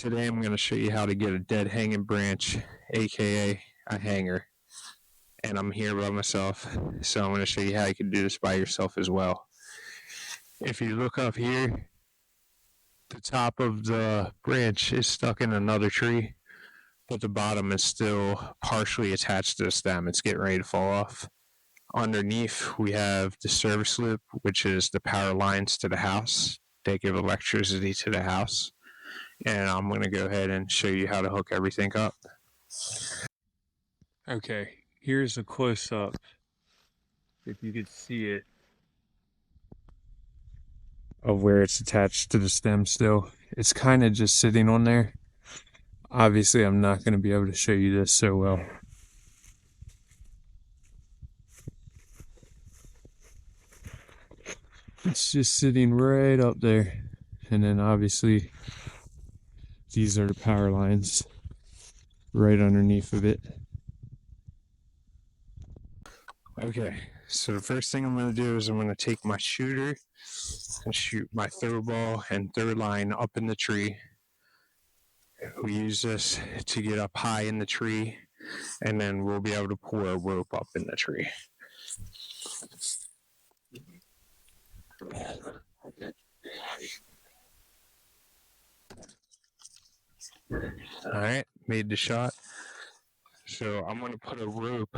Today I'm going to show you how to get a dead hanging branch, aka a hanger. And I'm here by myself, so I'm going to show you how you can do this by yourself as well. If you look up here, the top of the branch is stuck in another tree, but the bottom is still partially attached to the stem. It's getting ready to fall off. Underneath, we have the service loop, which is the power lines to the house. They give electricity to the house. And I'm going to go ahead and show you how to hook everything up. Okay, here's a close-up, if you could see it, of where it's attached to the stem still. It's kind of just sitting on there. Obviously, I'm not going to be able to show you this so well. It's just sitting right up there. And then obviously, these are the power lines right underneath of it. Okay, so the first thing I'm going to do is I'm going to take my shooter and shoot my throw ball and third line up in the tree. We use this to get up high in the tree, and then we'll be able to pour a rope up in the tree. Alright, made the shot. So I'm going to put a rope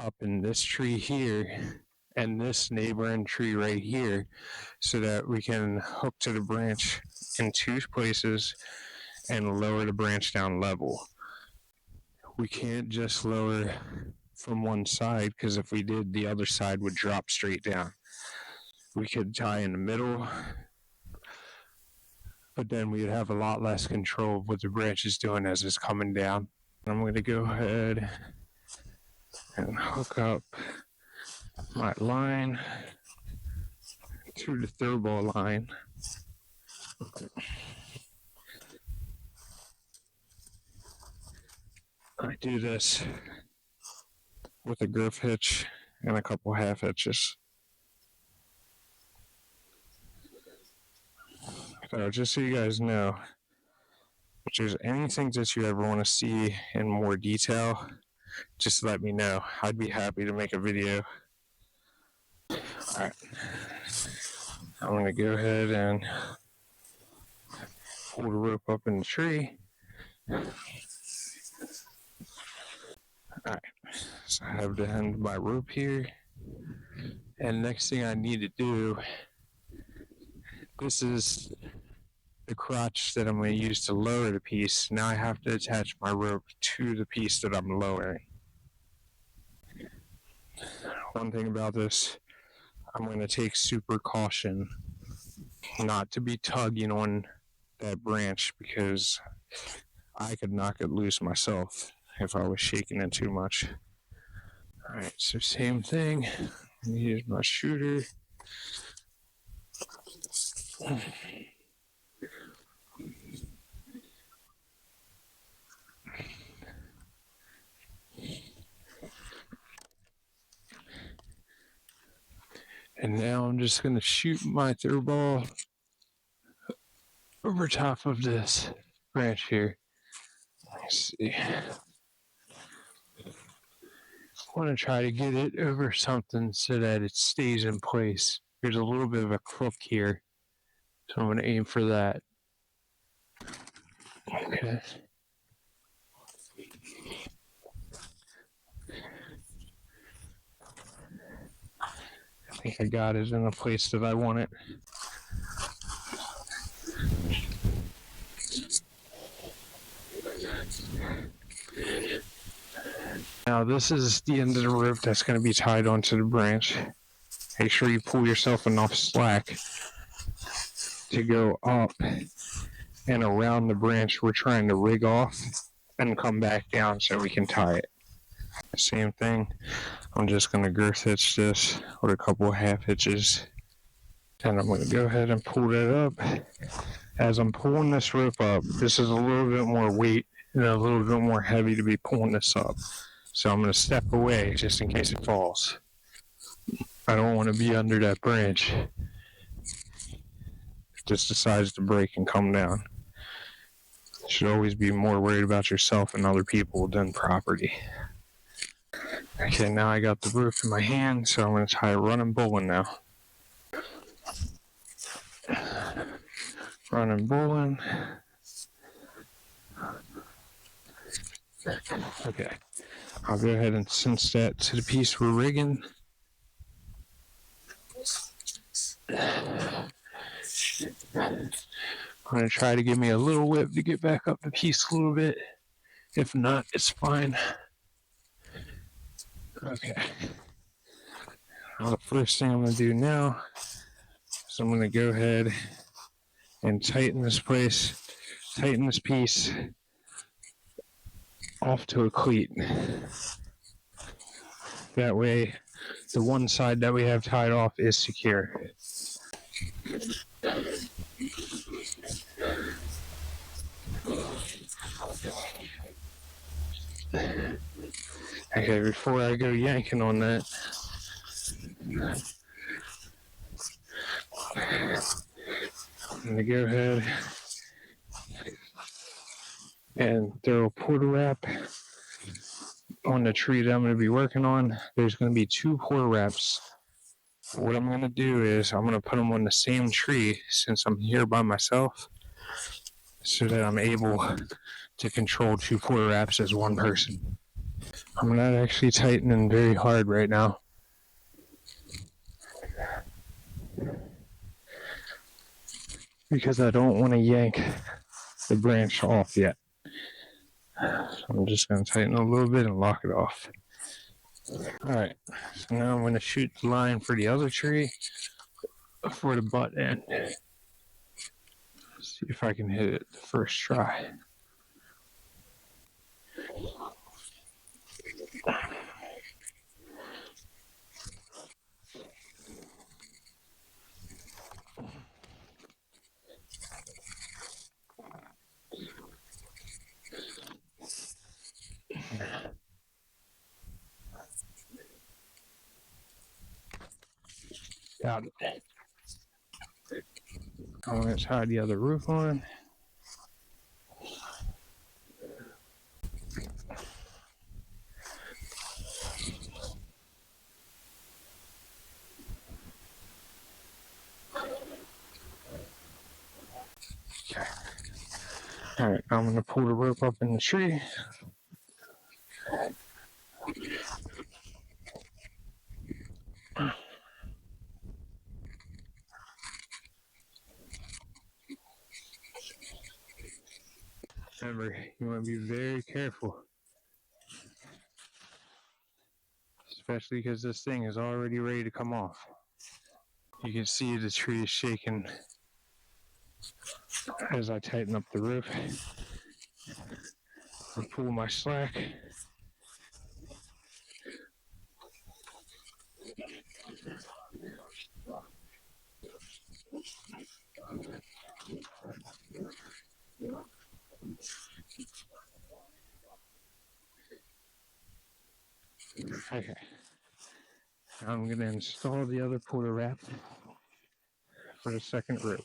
up in this tree here and this neighboring tree right here so that we can hook to the branch in two places and lower the branch down level. We can't just lower from one side, because if we did, the other side would drop straight down. We could tie in the middle, but then we'd have a lot less control of what the branch is doing as it's coming down. I'm going to go ahead and hook up my line to the throw ball line. I do this with a girth hitch and a couple half hitches. So just so you guys know, if there's anything that you ever want to see in more detail, just let me know. I'd be happy to make a video. Alright, I'm going to go ahead and pull the rope up in the tree. Alright, so I have the end of my rope here. And next thing I need to do, this is the crotch that I'm going to use to lower the piece. Now I have to attach my rope to the piece that I'm lowering. One thing about this, I'm going to take super caution not to be tugging on that branch, because I could knock it loose myself if I was shaking it too much. Alright, so same thing. Here's my shooter. And now I'm just going to shoot my throw ball over top of this branch here. Let's see. I want to try to get it over something so that it stays in place. There's a little bit of a crook here, so I'm going to aim for that. Okay. I think I got it in the place that I want it. Now this is the end of the rope that's going to be tied onto the branch. Make sure you pull yourself enough slack to go up and around the branch we're trying to rig off and come back down so we can tie it. Same thing. I'm just going to girth hitch this with a couple of half hitches. And I'm going to go ahead and pull that up. As I'm pulling this rope up, this is a little bit more weight and a little bit more heavy to be pulling this up. So I'm going to step away just in case it falls. I don't want to be under that branch. It just decides to break and come down. Should always be more worried about yourself and other people than property. Okay, now I got the roof in my hand, so I'm going to try running bowling now. Running bowling. Okay, I'll go ahead and cinch that to the piece we're rigging. I'm going to try to give me a little whip to get back up the piece a little bit. If not, it's fine. Okay. Well, the first thing I'm going to do now is I'm going to go ahead and tighten this piece off to a cleat. That way, the one side that we have tied off is secure. Okay, before I go yanking on that, I'm going to go ahead and throw a porta wrap on the tree that I'm going to be working on. There's going to be 2 porta wraps. What I'm going to do is I'm going to put them on the same tree since I'm here by myself, so that I'm able to control 2 porta wraps as one person. I'm not actually tightening very hard right now. Because I don't want to yank the branch off yet. So I'm just going to tighten a little bit and lock it off. Alright, so now I'm going to shoot the line for the other tree for the butt end. See if I can hit it the first try. Got it. I'm going to tie the other roof on. Okay. Alright, I'm going to pull the rope up in the tree. Remember, you want to be very careful. Especially because this thing is already ready to come off. You can see the tree is shaking as I tighten up the roof. I pull my slack. Okay. I'm going to install the other porta wrap for the second rope.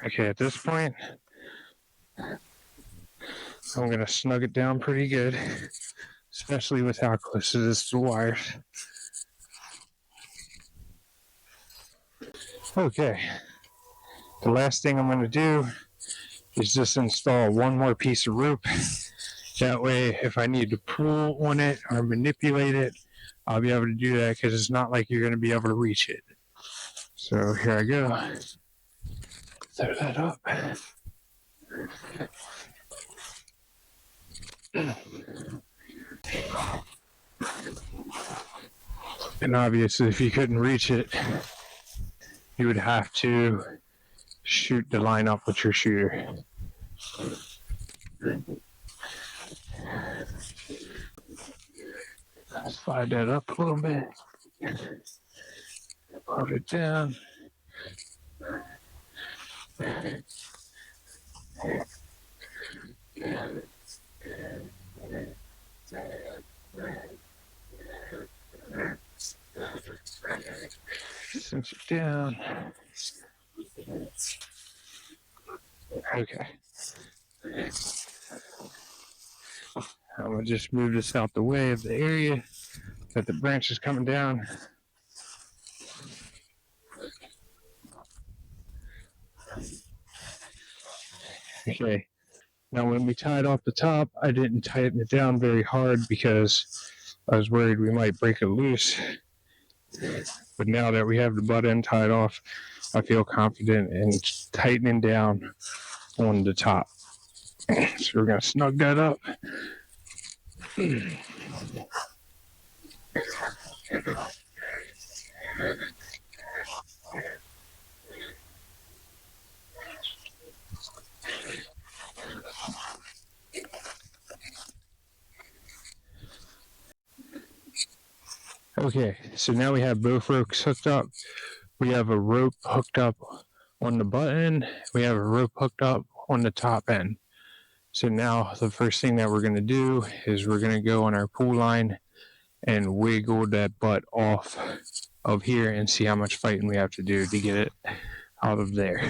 Okay, at this point, I'm going to snug it down pretty good, especially with how close it is to the wires. Okay, the last thing I'm going to do is just install one more piece of rope. That way, if I need to pull on it or manipulate it, I'll be able to do that because it's not like you're going to be able to reach it. So here I go. Throw that up. And obviously, if you couldn't reach it, you would have to shoot the line up with your shooter. Slide that up a little bit. Put it down. Cinch it down. Okay. I'm gonna just move this out the way of the area that the branch is coming down. Okay. Now, when we tied off the top, I didn't tighten it down very hard because I was worried we might break it loose. But now that we have the butt end tied off, I feel confident in tightening down on the top. So we're going to snug that up. Okay, so now we have both ropes hooked up. We have a rope hooked up on the butt end. We have a rope hooked up on the top end. So now the first thing that we're going to do is we're going to go on our pull line and wiggle that butt off of here and see how much fighting we have to do to get it out of there.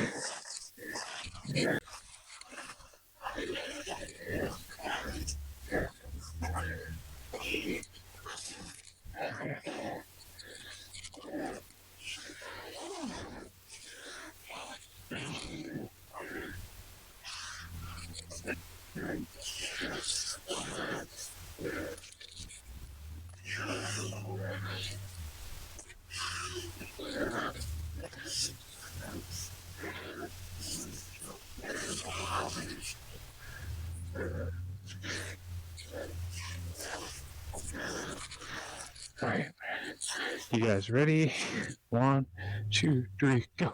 All right, you guys ready? 1, 2, 3, go.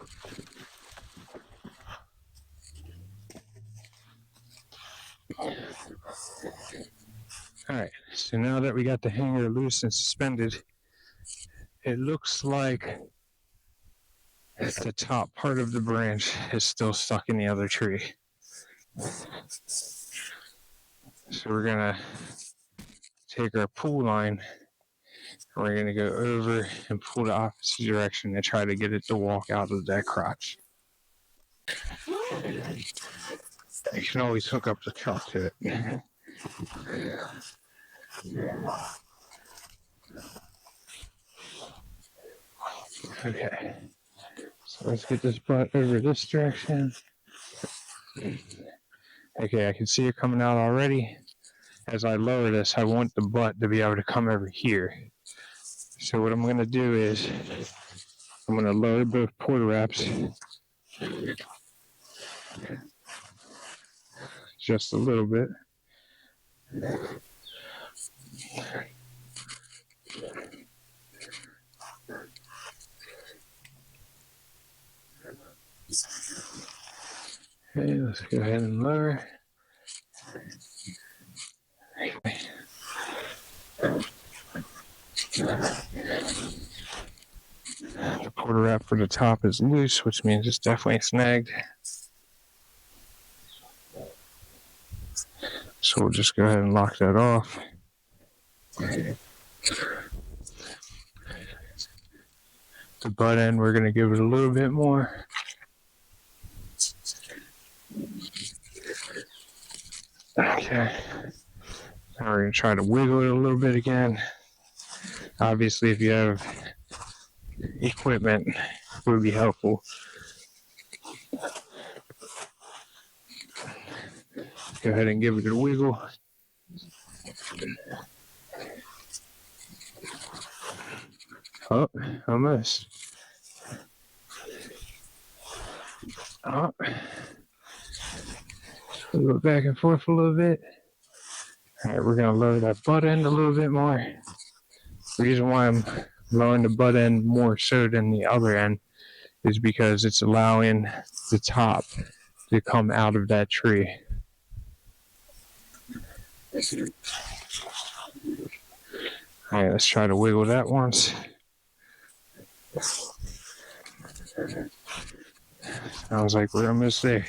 All right, so now that we got the hanger loose and suspended, it looks like the top part of the branch is still stuck in the other tree. So we're gonna take our pull line and we're gonna go over and pull the opposite direction and try to get it to walk out of that crotch. You can always hook up the chalk to it. Okay, so let's get this butt over this direction. Okay, I can see it coming out already. As I lower this, I want the butt to be able to come over here. So what I'm going to do is I'm going to lower both porta wraps just a little bit. Okay, let's go ahead and lower. The porta wrap for the top is loose, which means it's definitely snagged. So we'll just go ahead and lock that off. The butt end, we're going to give it a little bit more. Okay. Now we're going to try to wiggle it a little bit again. Obviously, if you have equipment, it would be helpful. Go ahead and give it a wiggle. Oh, almost. Oh. Go back and forth a little bit. All right, we're going to lower that butt end a little bit more. The reason why I'm lowering the butt end more so than the other end is because it's allowing the top to come out of that tree. All right, let's try to wiggle that once. Sounds like we're almost there.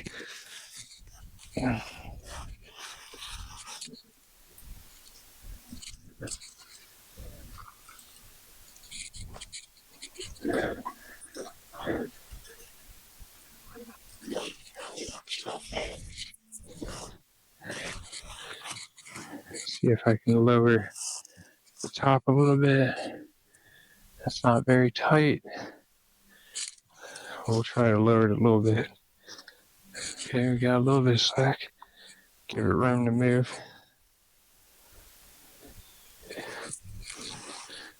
See if I can lower the top a little bit. That's not very tight. We'll try to lower it a little bit. Okay, we got a little bit of slack. Give it room to move.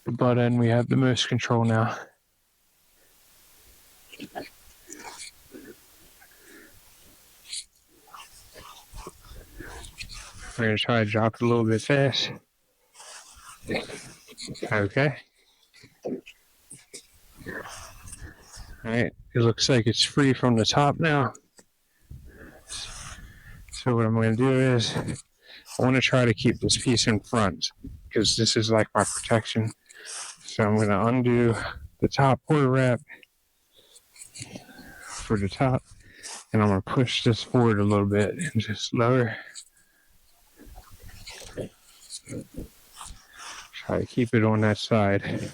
The butt end, we have the most control now. We're going to try to drop it a little bit fast. Okay. Alright, it looks like it's free from the top now. So what I'm going to do is, I want to try to keep this piece in front, because this is like my protection. So I'm going to undo the top quarter wrap for the top, and I'm going to push this forward a little bit and just lower. Try to keep it on that side.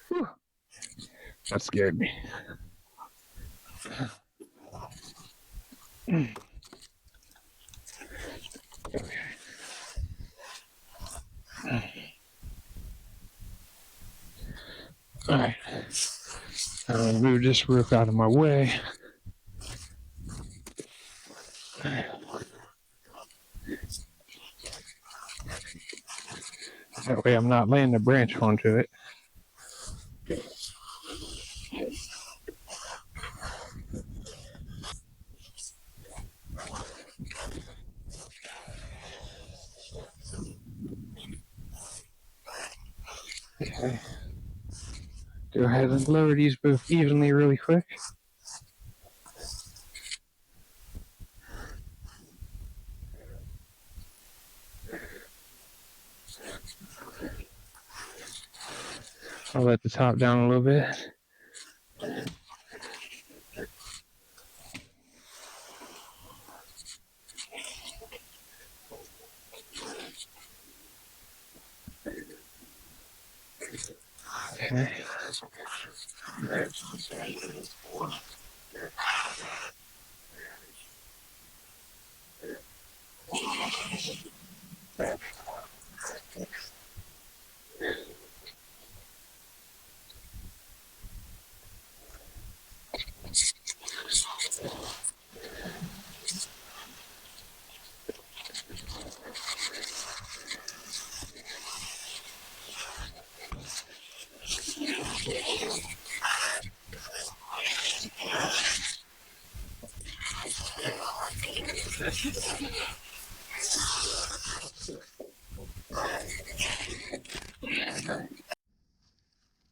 Whew. That scared me. Okay. Alright. I'll move this rope out of my way. That way I'm not laying the branch onto it. Okay. Go ahead and lower these both evenly really quick. I'll let the top down a little bit. Okay.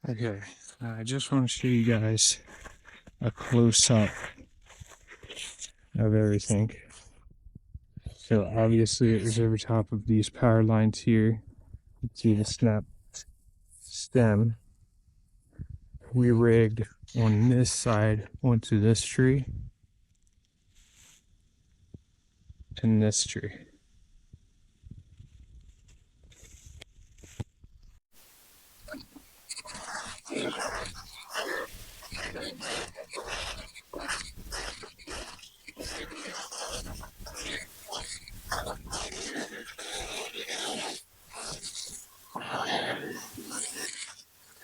Okay, I just want to show you guys a close-up of everything. So obviously it was over top of these power lines here to the snap stem. We rigged on this side onto this tree and this tree.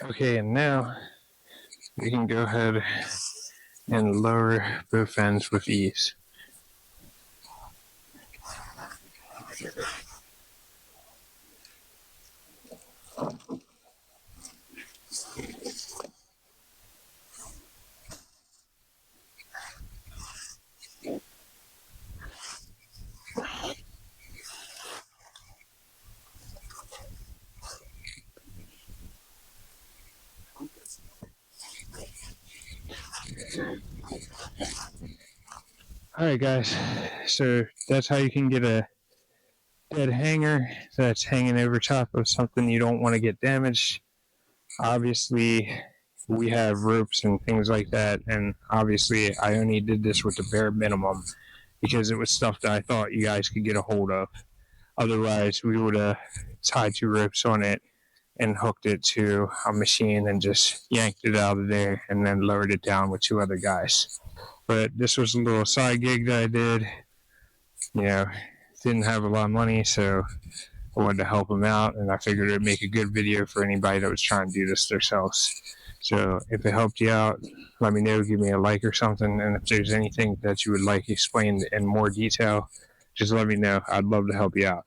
Okay, and now we can go ahead and lower both ends with ease. Alright guys, so that's how you can get a dead hanger that's hanging over top of something you don't want to get damaged. Obviously, we have ropes and things like that, and obviously I only did this with the bare minimum because it was stuff that I thought you guys could get a hold of. Otherwise, we would have tied 2 ropes on it and hooked it to a machine and just yanked it out of there and then lowered it down with 2 other guys. But this was a little side gig that I did. You know, didn't have a lot of money, so I wanted to help them out, and I figured it'd make a good video for anybody that was trying to do this themselves. So if it helped you out, let me know, give me a like or something, and if there's anything that you would like explained in more detail, just let me know. I'd love to help you out.